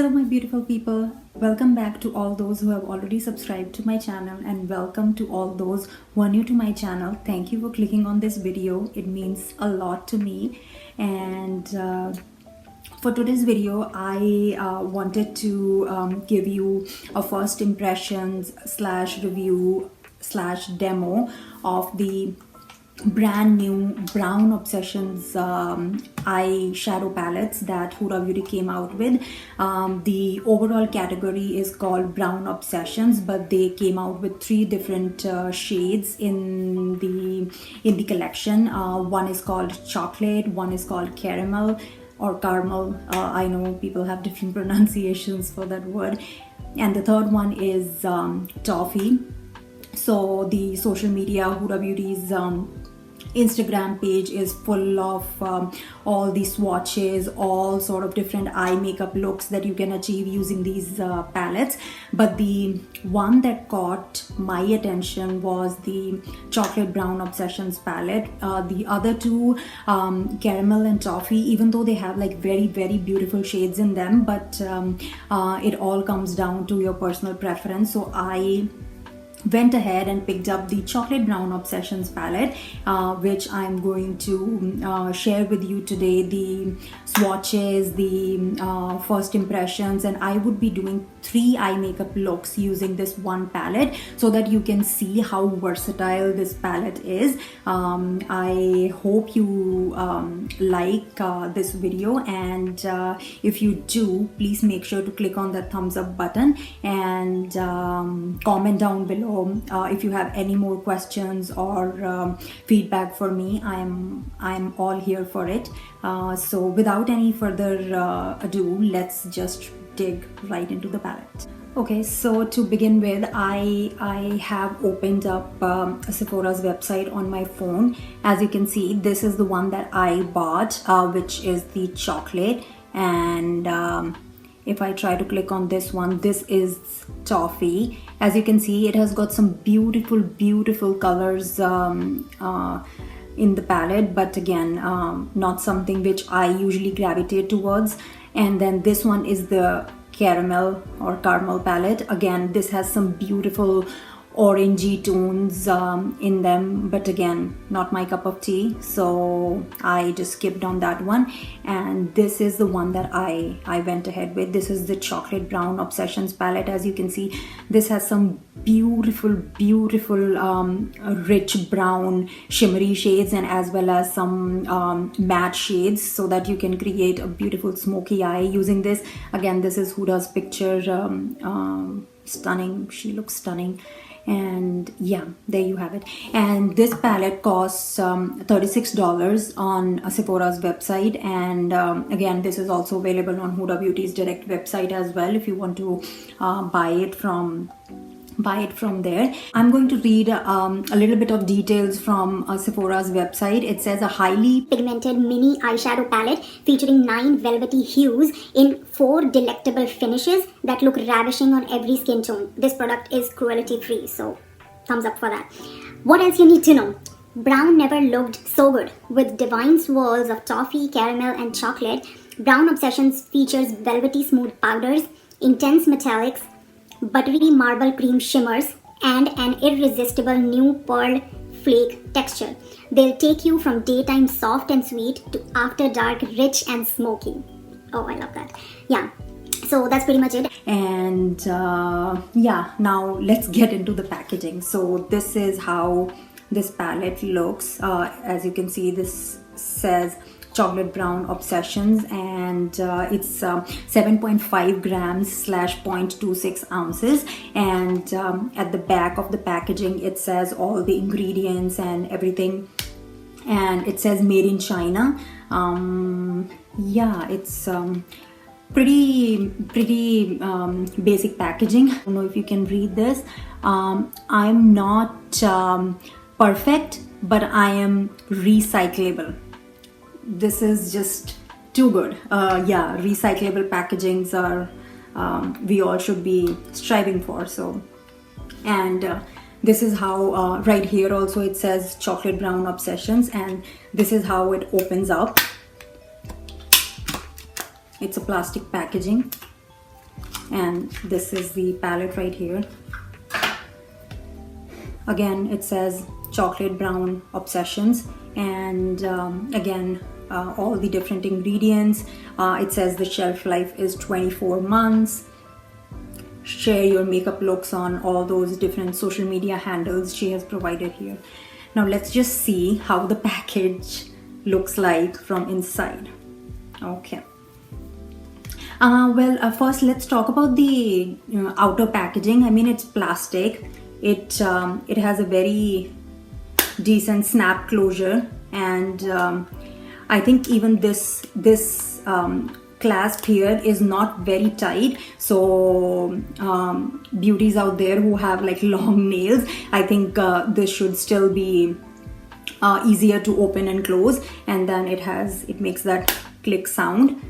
Hello my beautiful people, welcome back to all those who have already subscribed to my channel, and welcome to all those who are new to my channel. Thank you for clicking on this video, it means a lot to me. And for today's video I wanted to give you a first impressions slash review slash demo of the brand new Brown Obsessions eyeshadow palettes that Huda Beauty came out with. The overall category is called Brown Obsessions, but they came out with 3 different shades in the collection. One is called chocolate, one is called caramel or caramel. I know people have different pronunciations for that word, and the third one is toffee. So the social media, Huda Beauty's Instagram page is full of all these swatches, all sort of different eye makeup looks that you can achieve using these palettes. But the one that caught my attention was the chocolate Brown Obsessions palette. The other two, caramel and toffee, even though they have like very beautiful shades in them, but it all comes down to your personal preference. So I went ahead and picked up the chocolate Brown Obsessions palette, which I'm going to share with you today, the swatches, the first impressions, and I would be doing 3 eye makeup looks using this one palette so that you can see how versatile this palette is. I hope you like this video, and if you do, please make sure to click on that thumbs up button and comment down below if you have any more questions or feedback for me. I'm all here for it. So without any further ado, let's just dig right into the palette. Okay, so to begin with, I have opened up Sephora's website on my phone. As you can see, this is the one that I bought, which is the chocolate, and if I try to click on this one, this is toffee. As you can see, it has got some beautiful colors in the palette, but again, not something which I usually gravitate towards. And then this one is the caramel or caramel palette. Again, this has some beautiful orangey tones in them, but again, not my cup of tea, so I just skipped on that one. And this is the one that I went ahead with. This is the chocolate Brown Obsessions palette. As you can see, this has some beautiful rich brown shimmery shades, and as well as some matte shades, so that you can create a beautiful smoky eye using this. Again, this is Huda's picture. Stunning, she looks stunning. And yeah, there you have it. And this palette costs $36 on Sephora's website, and again, this is also available on Huda Beauty's direct website as well if you want to buy it from there. I'm going to read a little bit of details from Sephora's website. It says a highly pigmented mini eyeshadow palette featuring 9 velvety hues in 4 delectable finishes that look ravishing on every skin tone. This product is cruelty free, so thumbs up for that. What else you need to know? Brown never looked so good. With divine swirls of toffee, caramel and chocolate, Brown Obsessions features velvety smooth powders, intense metallics, buttery marble cream shimmers, and an irresistible new pearl flake texture. They'll take you from daytime soft and sweet to after dark rich and smoky. Oh, I love that. Yeah, so that's pretty much it. And yeah, now let's get into the packaging. So this is how this palette looks. As you can see, this says chocolate Brown Obsessions, and it's 7.5 grams slash 0.26 ounces. And at the back of the packaging, it says all the ingredients and everything, and it says made in China. Yeah, it's pretty basic packaging. I don't know if you can read this. I'm not perfect, but I am recyclable. This is just too good. Yeah, recyclable packagings are we all should be striving for. So, and this is how right here also it says chocolate Brown Obsessions, and this is how it opens up. It's a plastic packaging, And this is the palette right here. Again, it says chocolate brown obsessions, and again, all the different ingredients. It says the shelf life is 24 months. Share your makeup looks on all those different social media handles she has provided here. Now let's just see how the package looks like from inside. Okay. First let's talk about the outer packaging. I mean, it's plastic. It has a very decent snap closure, and I think even this clasp here is not very tight. So beauties out there who have like long nails, I think this should still be easier to open and close, and then it makes that click sound.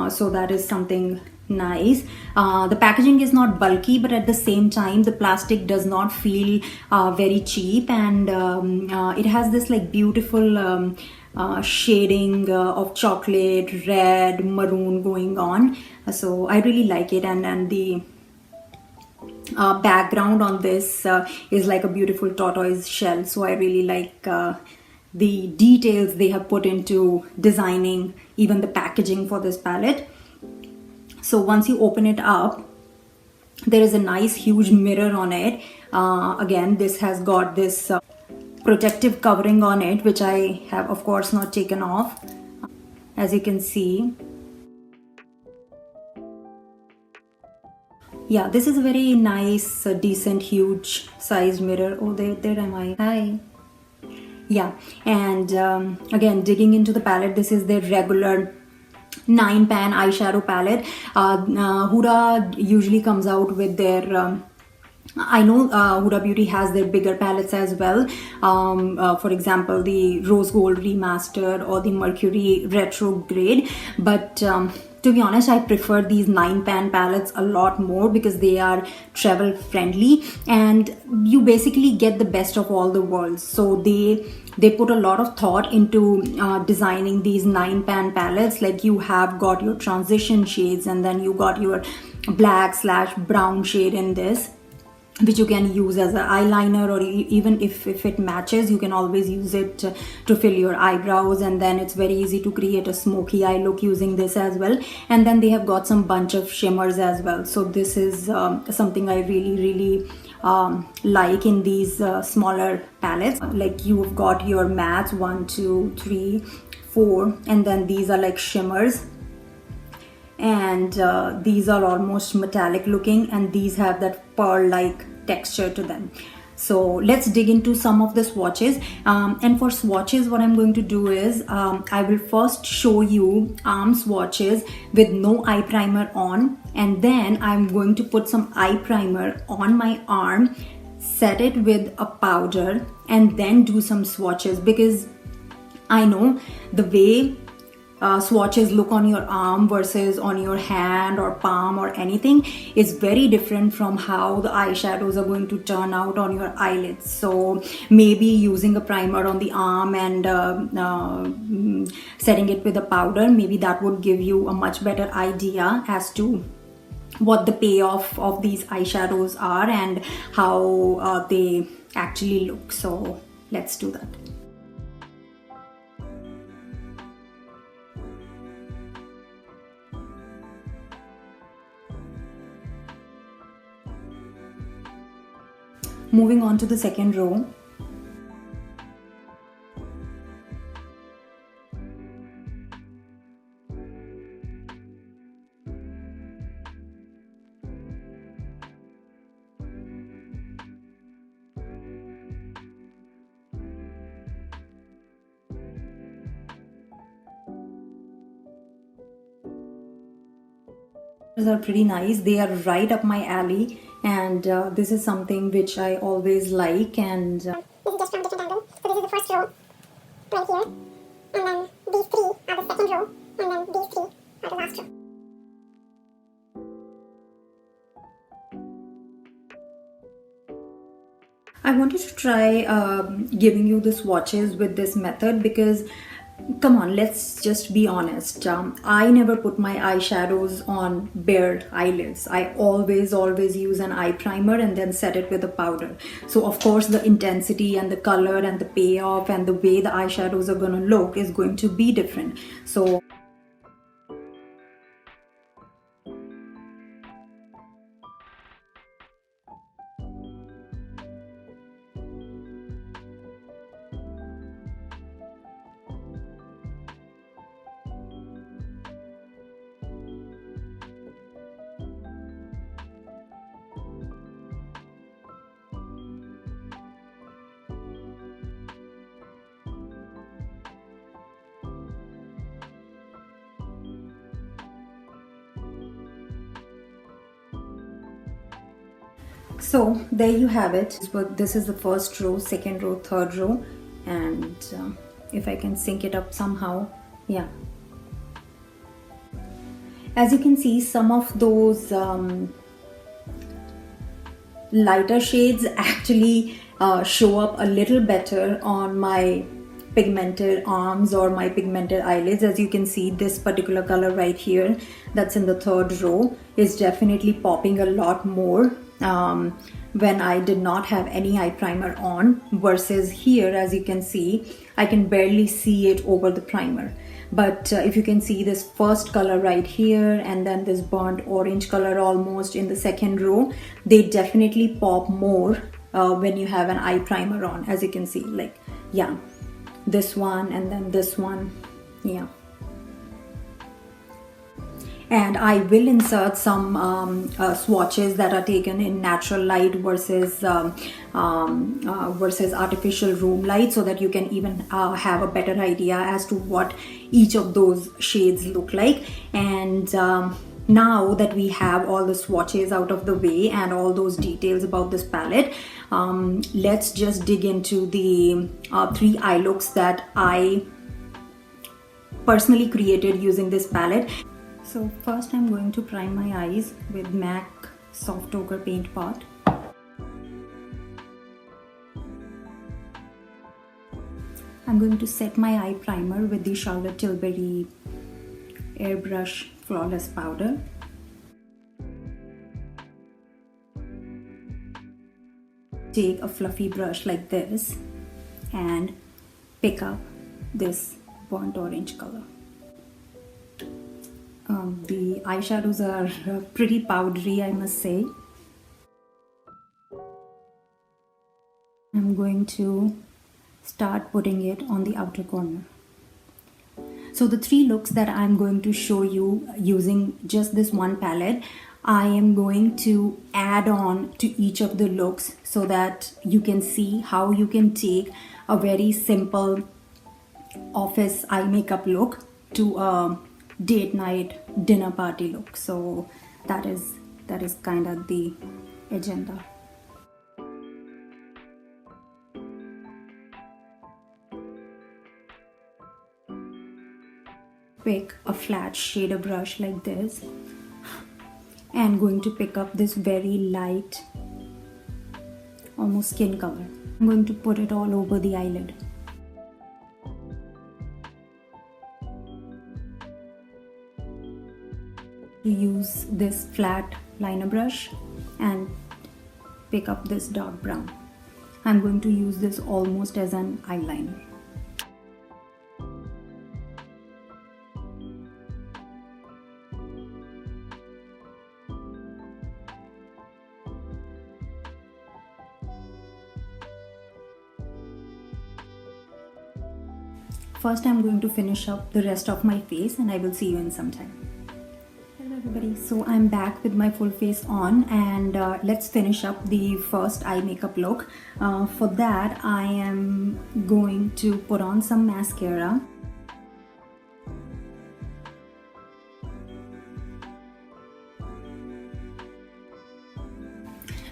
So that is something nice. The packaging is not bulky, but at the same time the plastic does not feel very cheap, and it has this like beautiful shading of chocolate, red, maroon going on. So I really like it, and the background on this is like a beautiful tortoise shell. So I really like the details they have put into designing even the packaging for this palette. So once you open it up, there is a nice huge mirror on it. Again, this has got this protective covering on it, which I have of course not taken off, as you can see. Yeah, this is a very nice, decent, huge sized mirror. Oh, there am I. Hi. Yeah, and again, digging into the palette, this is their regular 9-pan eyeshadow palette. Huda usually comes out with their I know Huda Beauty has their bigger palettes as well. For example, the Rose Gold Remastered or the Mercury Retrograde. But to be honest, I prefer these 9-pan palettes a lot more because they are travel friendly and you basically get the best of all the worlds. So they put a lot of thought into designing these 9-pan palettes. Like you have got your transition shades, and then you got your black/brown shade in this, which you can use as an eyeliner, or even if it matches, you can always use it to fill your eyebrows, and then it's very easy to create a smoky eye look using this as well. And then they have got some bunch of shimmers as well. So this is something I really like in these smaller palettes. Like you've got your mattes 1, 2, 3, 4, and then these are like shimmers, and these are almost metallic looking, and these have that pearl like texture to them. So let's dig into some of the swatches, and for swatches what I'm going to do is I will first show you arm swatches with no eye primer on, and then I'm going to put some eye primer on my arm, set it with a powder, and then do some swatches, because I know the way swatches look on your arm versus on your hand or palm or anything is very different from how the eyeshadows are going to turn out on your eyelids. So maybe using a primer on the arm and setting it with a powder, maybe that would give you a much better idea as to what the payoff of these eyeshadows are and how they actually look. So let's do that. Moving on to the second row. These are pretty nice. They are right up my alley, and this is something which I always like. And this is just from a different angle. So this is the first row right here, and then these three are the second row, and then these three are the last row. I wanted to try giving you the swatches with this method because Come on, let's just be honest. I never put my eyeshadows on bare eyelids. I always use an eye primer and then set it with a powder. So of course the intensity and the color and the payoff and the way the eyeshadows are gonna look is going to be different. So So there you have it. But this is the first row, second row, third row, and if I can sync it up somehow, yeah. As you can see, some of those lighter shades actually show up a little better on my pigmented arms or my pigmented eyelids. As you can see, this particular color right here that's in the third row is definitely popping a lot more when I did not have any eye primer on, versus here, as you can see, I can barely see it over the primer. But if you can see this first color right here and then this burnt orange color almost in the second row, they definitely pop more when you have an eye primer on. As you can see, like, yeah, this one and then this one, yeah. And I will insert some swatches that are taken in natural light versus artificial room light, so that you can even have a better idea as to what each of those shades look like. And now that we have all the swatches out of the way and all those details about this palette, let's just dig into the 3 eye looks that I personally created using this palette. So first I'm going to prime my eyes with MAC Soft Ochre Paint Pot. I'm going to set my eye primer with the Charlotte Tilbury Airbrush Flawless Powder. Take a fluffy brush like this and pick up this burnt orange color. The eyeshadows are pretty powdery, I must say. I'm going to start putting it on the outer corner. So the 3 looks that I'm going to show you using just this one palette, I am going to add on to each of the looks so that you can see how you can take a very simple office eye makeup look to a date night dinner party look. So that is kind of the agenda. Pick a flat shader brush like this and going to pick up this very light, almost skin color. I'm going to put it all over the eyelid. Use this flat liner brush and pick up this dark brown. I'm going to use this almost as an eyeliner. First, I'm going to finish up the rest of my face and I will see you in some time. Hello everybody, so I'm back with my full face on, and let's finish up the first eye makeup look. For that, I am going to put on some mascara.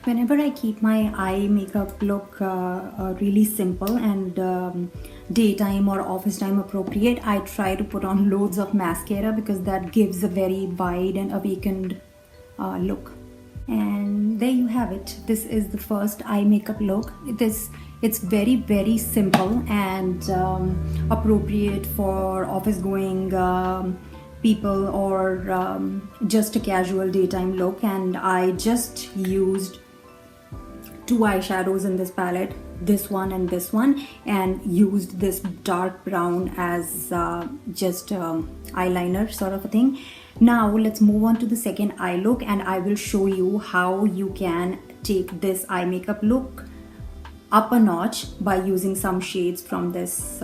Whenever I keep my eye makeup look really simple and daytime or office time appropriate, I try to put on loads of mascara because that gives a very wide and awakened look. And there you have it. This is the first eye makeup look. This It's very simple and appropriate for office going people or just a casual daytime look. And I just used two eyeshadows in this palette, this one and this one, and used this dark brown as just eyeliner sort of a thing. Now let's move on to the second eye look, and I will show you how you can take this eye makeup look up a notch by using some shades from this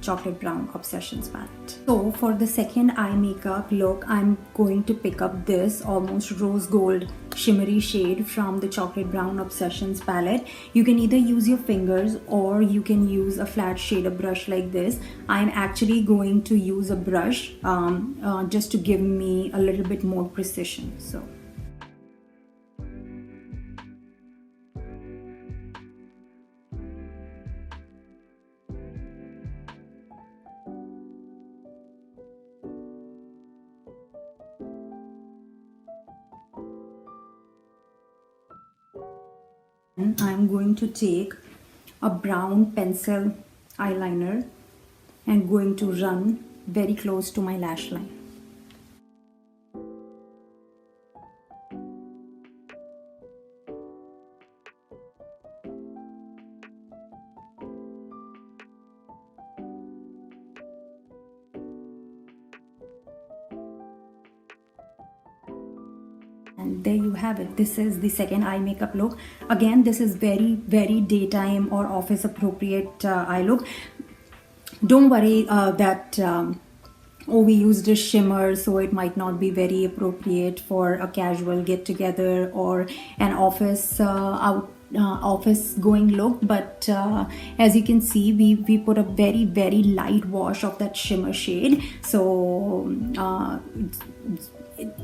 chocolate brown obsessions palette. So for the second eye makeup look, I'm going to pick up this almost rose gold shimmery shade from the chocolate brown obsessions palette. You can either use your fingers or you can use a flat shader brush like this. I'm actually going to use a brush just to give me a little bit more precision. So I'm going to take a brown pencil eyeliner and going to run very close to my lash line. And there you have it. This is the second eye makeup look. Again, this is very daytime or office appropriate eye look. Don't worry that oh, we used a shimmer, so it might not be very appropriate for a casual get together or an office office going look. But as you can see, we put a very light wash of that shimmer shade, so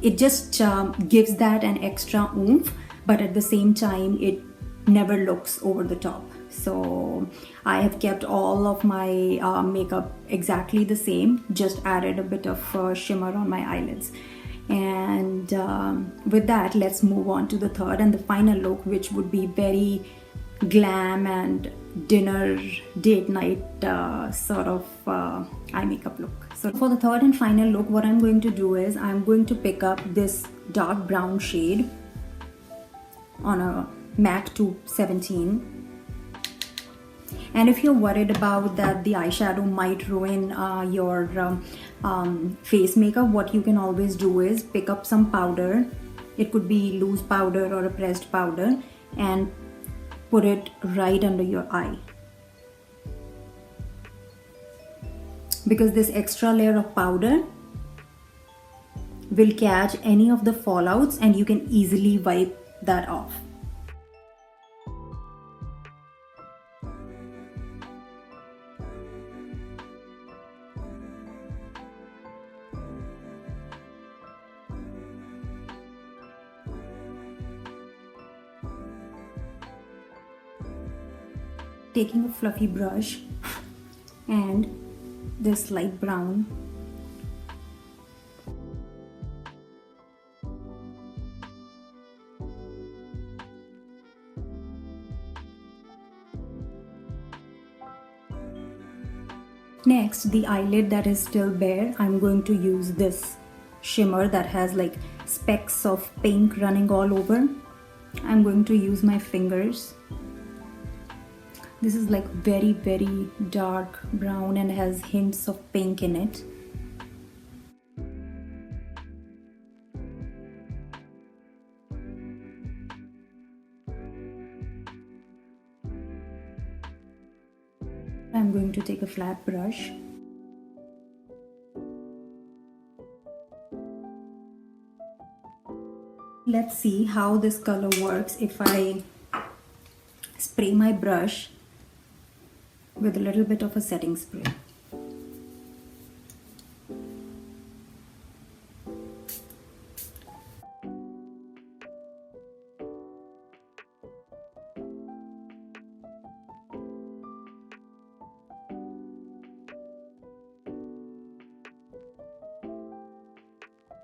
it just gives that an extra oomph, but at the same time it never looks over the top. So I have kept all of my makeup exactly the same, just added a bit of shimmer on my eyelids. And with that, let's move on to the third and the final look, which would be very glam and dinner date night sort of eye makeup look. So for the third and final look, what I'm going to do is I'm going to pick up this dark brown shade on a MAC 217. And if you're worried about that the eyeshadow might ruin your face makeup, what you can always do is pick up some powder. It could be loose powder or a pressed powder, and put it right under your eye. Because this extra layer of powder will catch any of the fallouts and you can easily wipe that off. Taking a fluffy brush and this light brown, next the eyelid that is still bare, I'm going to use this shimmer that has like specks of pink running all over. I'm going to use my fingers. This is like very dark brown and has hints of pink in it. I'm going to take a flat brush. Let's see how this color works if I spray my brush with a little bit of a setting spray.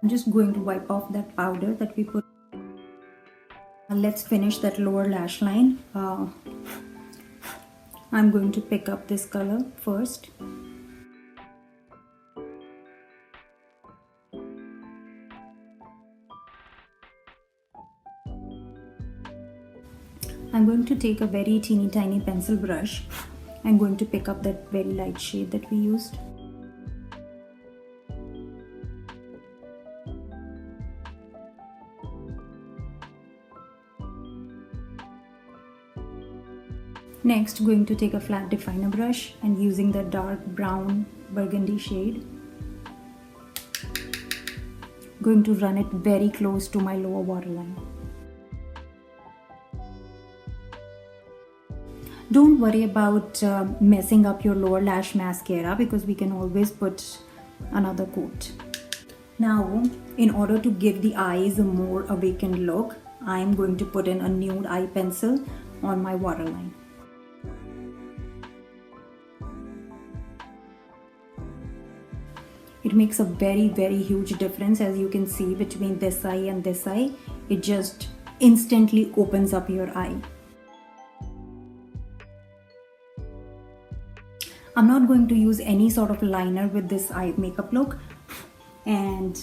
I'm just going to wipe off that powder that we put. Let's finish that lower lash line. I'm going to pick up this color first. I'm going to take a very teeny tiny pencil brush. I'm going to pick up that very light shade that we used. Next, going to take a flat definer brush and using the dark brown burgundy shade, going to run it very close to my lower waterline. Don't worry about messing up your lower lash mascara because we can always put another coat. Now, in order to give the eyes a more awakened look, I am going to put in a nude eye pencil on my waterline. It makes a very huge difference, as you can see, between this eye and this eye. It just instantly opens up your eye. I'm not going to use any sort of liner with this eye makeup look, and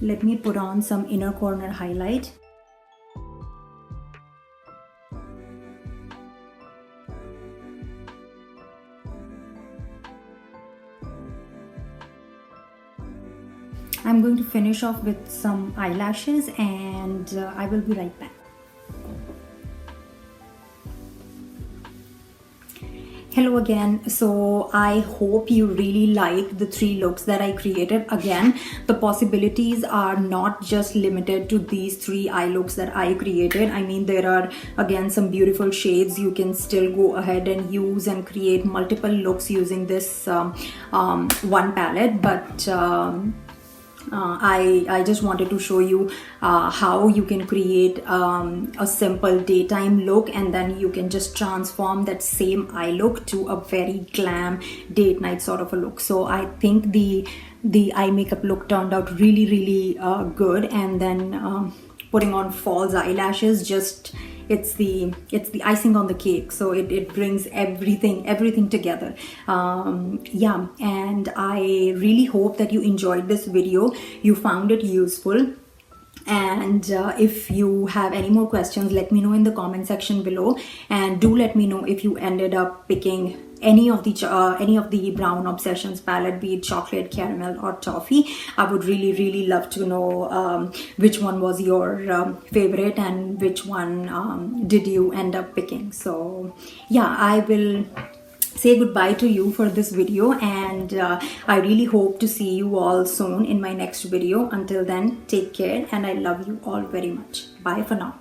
let me put on some inner corner highlight. I'm going to finish off with some eyelashes, and I will be right back. Hello again. So I hope you really like the 3 looks that I created. Again, the possibilities are not just limited to these 3 eye looks that I created. I mean, there are again some beautiful shades you can still go ahead and use and create multiple looks using this one palette, but I just wanted to show you how you can create a simple daytime look, and then you can just transform that same eye look to a very glam date night sort of a look. So I think the eye makeup look turned out really good, and then putting on false eyelashes, just it's the icing on the cake. So it brings everything together. Yeah, and I really hope that you enjoyed this video, you found it useful. And if you have any more questions, let me know in the comment section below, and do let me know if you ended up picking any of the Brown Obsessions palette, be it chocolate, caramel or toffee. I would really love to know which one was your favorite and which one did you end up picking. So yeah, I will say goodbye to you for this video, and I really hope to see you all soon in my next video. Until then, take care, and I love you all very much. Bye for now.